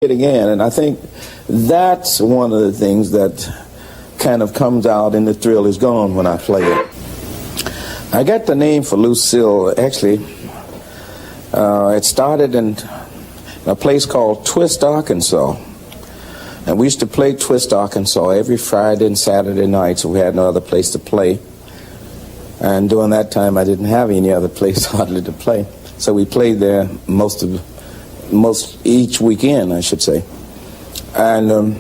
it again. And I think that's one of the things that kind of comes out and the thrill is gone when I play it. I got the name for Lucille, actually, it started in a place called Twist, Arkansas. And we used to play Twist, Arkansas every Friday and Saturday night, so we had no other place to play. And during that time, I didn't have any other place hardly to play. So we played there most each weekend, I should say. And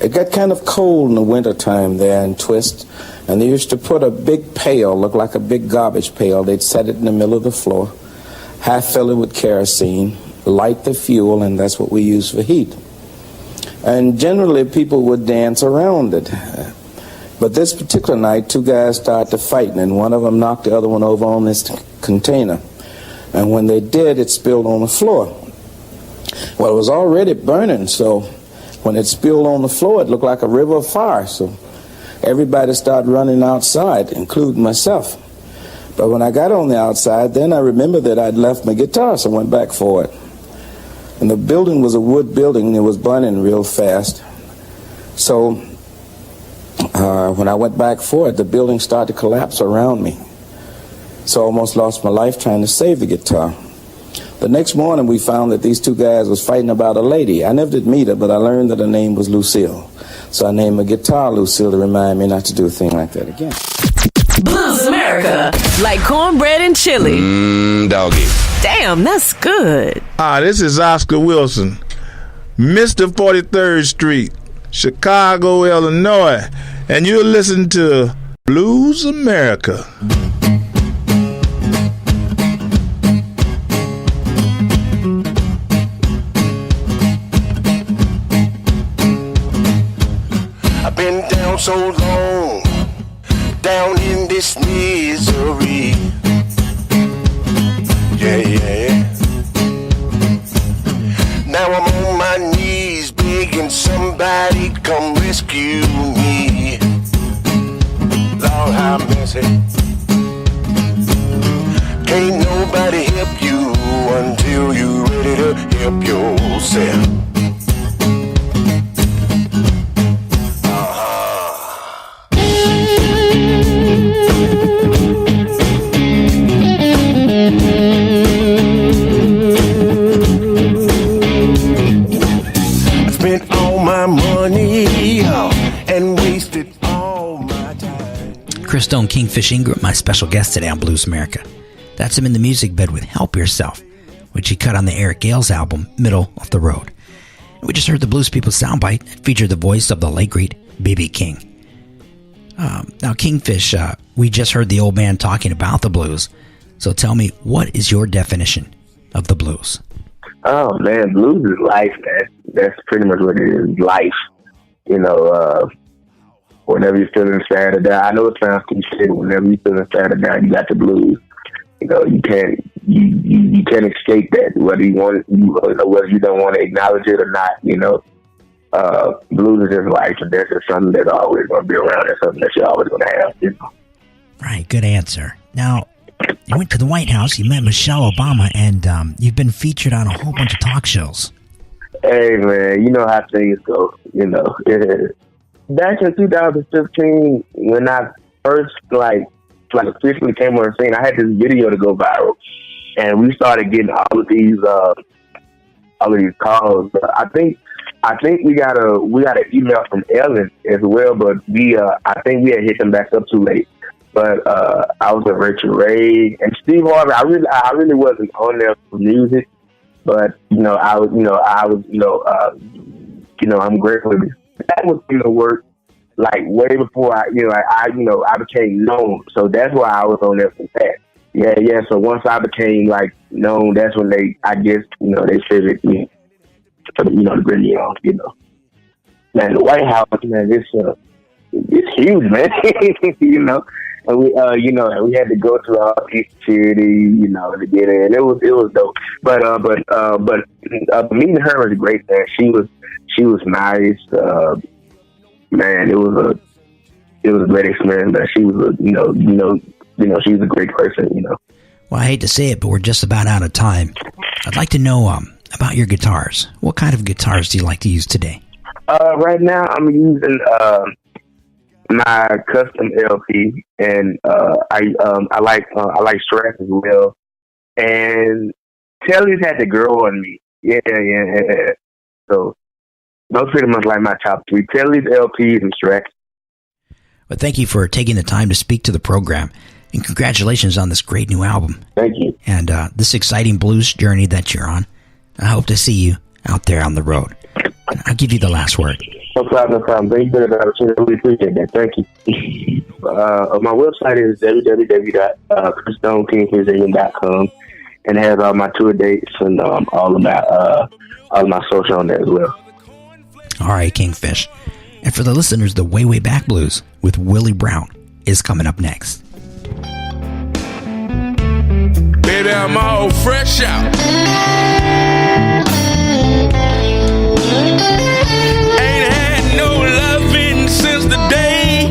it got kind of cold in the wintertime there in Twist, and they used to put a big pail, looked like a big garbage pail. They'd set it in the middle of the floor, half fill it with kerosene, light the fuel, and that's what we used for heat. And generally, people would dance around it. But this particular night, two guys started fighting, and one of them knocked the other one over on this container. And when they did, it spilled on the floor. Well, it was already burning, so when it spilled on the floor, it looked like a river of fire. So everybody started running outside, including myself. But when I got on the outside, then I remembered that I'd left my guitar, so I went back for it. And the building was a wood building, and it was burning real fast. So when I went back for it, the building started to collapse around me. So I almost lost my life trying to save the guitar. The next morning, we found that these two guys was fighting about a lady. I never did meet her, but I learned that her name was Lucille. So I named my guitar Lucille to remind me not to do a thing like that again. Blues America, like cornbread and chili. Doggy. Damn, that's good. This is Oscar Wilson, Mr. 43rd Street, Chicago, Illinois, and you're listening to Blues America. I've been down so long, down in this misery. Yeah. Now I'm on my knees begging somebody come rescue me. Lord have mercy. Can't nobody help you until you're ready to help yourself. Christone Kingfish Ingram, my special guest today on Blues America. That's him in the music bed with Help Yourself, which he cut on the Eric Gales album, Middle of the Road. And we just heard the Blues People soundbite that featured the voice of the late great B.B. King. Now, Kingfish, we just heard the old man talking about the blues. So tell me, what is your definition of the blues? Oh, man, blues is life, man. That's pretty much what it is, life. You know, whenever you're feeling sad or down, I know it sounds cliche, but whenever you're feeling sad or down, you got the blues. You know, you can't escape that, whether you whether you don't want to acknowledge it or not. You know, blues is just life, and that's just something that's always going to be around. That's something that you're always going to have. You know? Right, good answer. Now, you went to the White House, you met Michelle Obama, and you've been featured on a whole bunch of talk shows. Hey, man, you know how things go. You know, back in 2015, when I first officially came on the scene, I had this video to go viral, and we started getting all of these calls. I think we got an email from Ellen as well, but I think we had hit them back up too late. But I was with Rachel Ray and Steve Harvey. I really wasn't on there for music, but I'm grateful. That was work like way before I became known. So that's why I was on there for that. Yeah. So once I became known, that's when they figured me to bring me on. Man, the White House, man, it's huge, man. And we had to go through all the security, to get in. It was dope. But meeting her was great, man. She was nice. Man, it was a great experience. Man, she was she's a great person. Well, I hate to say it, but we're just about out of time. I'd like to know about your guitars. What kind of guitars do you like to use today? Right now, I'm using my custom LP, and I like Strat as well. And Telly's had to grow on me. Yeah. So those pretty much like my top three: Telly's, LPs, and Strat. But thank you for taking the time to speak to the program, and congratulations on this great new album. Thank you. And this exciting blues journey that you're on. I hope to see you out there on the road. And I'll give you the last word. No problem. Thank you for the opportunity. I really appreciate that. Thank you. My website is www.ChristoneKingfishIngram.com, and it has all my tour dates and all of my social on there as well. All right, Kingfish. And for the listeners, the Way, Way Back Blues with Willie Brown is coming up next. Baby, I'm all fresh out. Ain't had no loving since the day.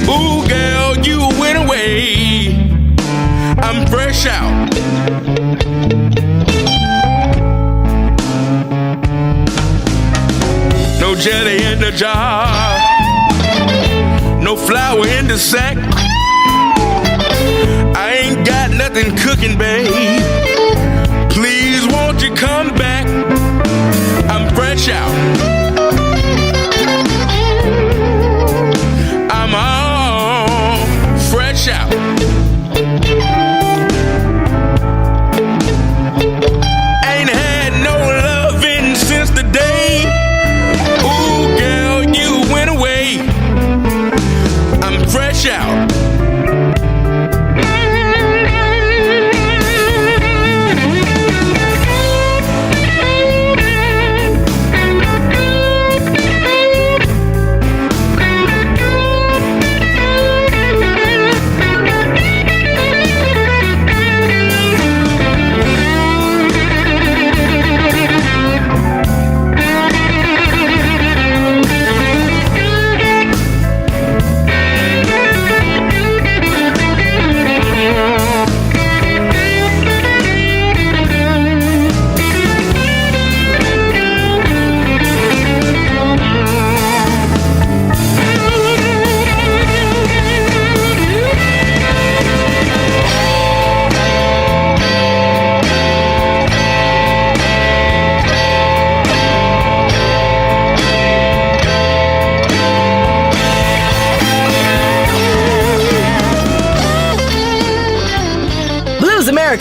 Ooh, girl, you went away. I'm fresh out. No jelly in the jar, no flour in the sack. I ain't got nothing cooking, babe. Please, won't you come back? I'm fresh out. I'm all fresh out. Ain't had no loving since the day. Ooh, girl, you went away. I'm fresh out.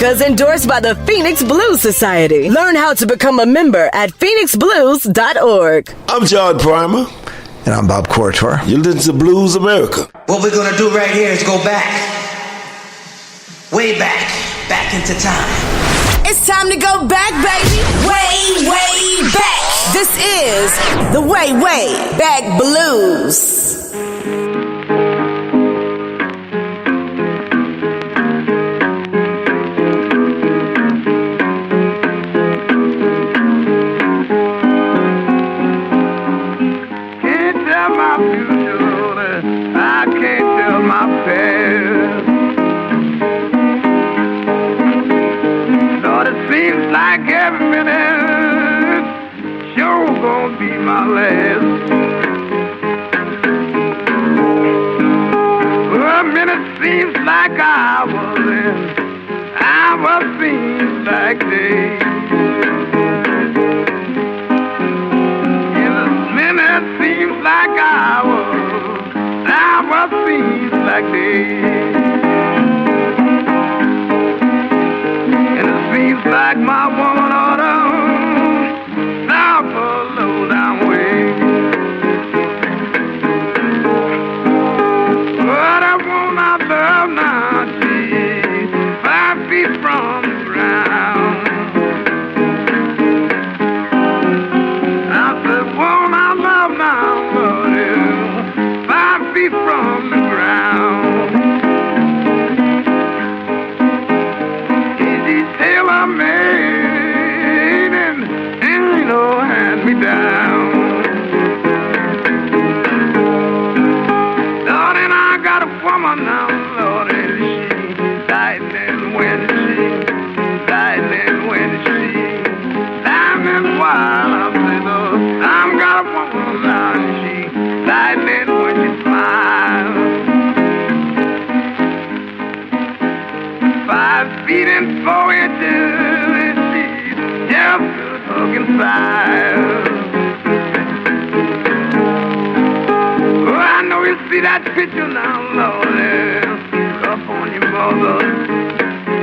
Is endorsed by the Phoenix Blues Society. Learn how to become a member at phoenixblues.org. I'm John Primer. And I'm Bob Cortor. You listen to Blues America. What we're going to do right here is go back. Way back. Back into time. It's time to go back, baby. Way, way back. This is the Way, Way Back Blues. My last. A minute seems like hours, and hours seems like days. And a minute seems like hours, hours seems like days. And it seems like my woman ought to stop a low down way. But I want my love now, she's 5 feet from the ground. I said, want my love now, Lord, 5 feet from the ground. She's tailor-made and you know, hand me down. Lord, and I got a woman now, Lord, and she's lightning when she fire. Oh, I know you see that picture now, Lord. Up on your mother,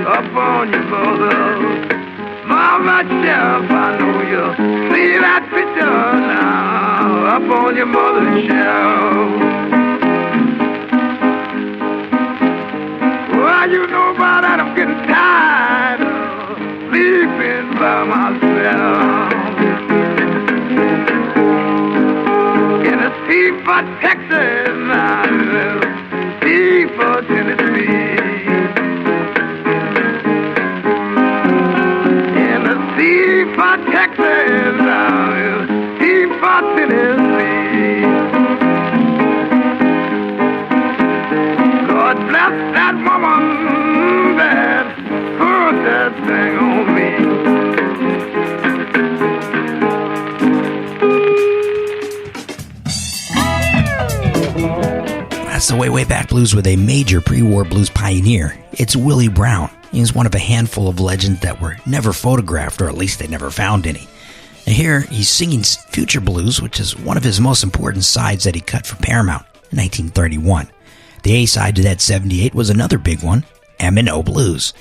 up on your mother. Mama Shelf, I know you see that picture now, up on your mother's shelf. Well, you know about that, I'm getting tired of sleeping by myself. In a sea for Texas, now, sea for Tennessee. In a sea for Texas, now, sea for Tennessee. Lord bless that woman that put that thing on me. That's the Way Back Blues with a major pre-war blues pioneer. It's Willie Brown. He's one of a handful of legends that were never photographed, or at least they never found any. And here he's singing Future Blues, which is one of his most important sides that he cut for Paramount in 1931. The A-side to that 78 was another big one, M&O Blues.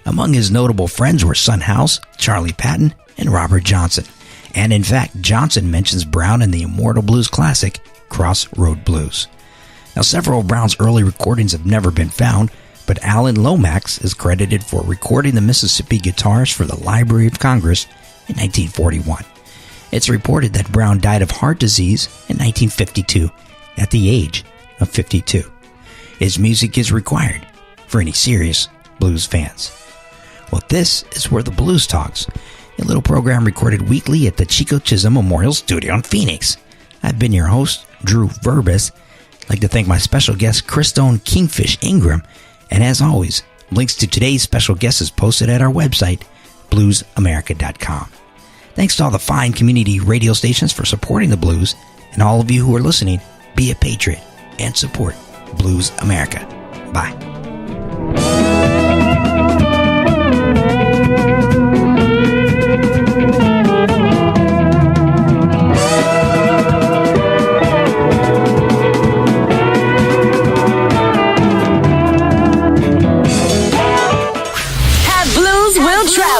Among his notable friends were Son House, Charlie Patton, and Robert Johnson. And in fact, Johnson mentions Brown in the immortal blues classic, Crossroad Blues. Now, several of Brown's early recordings have never been found, but Alan Lomax is credited for recording the Mississippi guitars for the Library of Congress in 1941. It's reported that Brown died of heart disease in 1952 at the age of 52. His music is required for any serious blues fans. Well, this is Where the Blues Talks, a little program recorded weekly at the Chico Chisholm Memorial Studio in Phoenix. I've been your host, Drew Verbis. I'd like to thank my special guest, Christone Kingfish Ingram. And as always, links to today's special guest is posted at our website, bluesamerica.com. Thanks to all the fine community radio stations for supporting the blues, and all of you who are listening, be a patriot and support Blues America. Bye.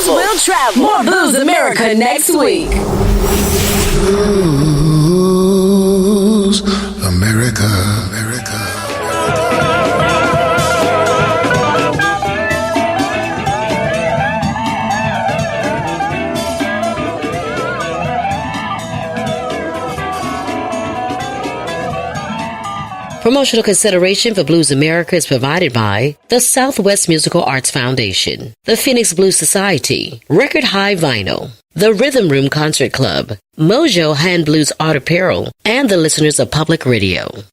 We'll travel. More Blues America next week. Blues America, America. Promotional consideration for Blues America is provided by the Southwest Musical Arts Foundation, the Phoenix Blues Society, Record High Vinyl, the Rhythm Room Concert Club, Mojo Hand Blues Art Apparel, and the listeners of Public Radio.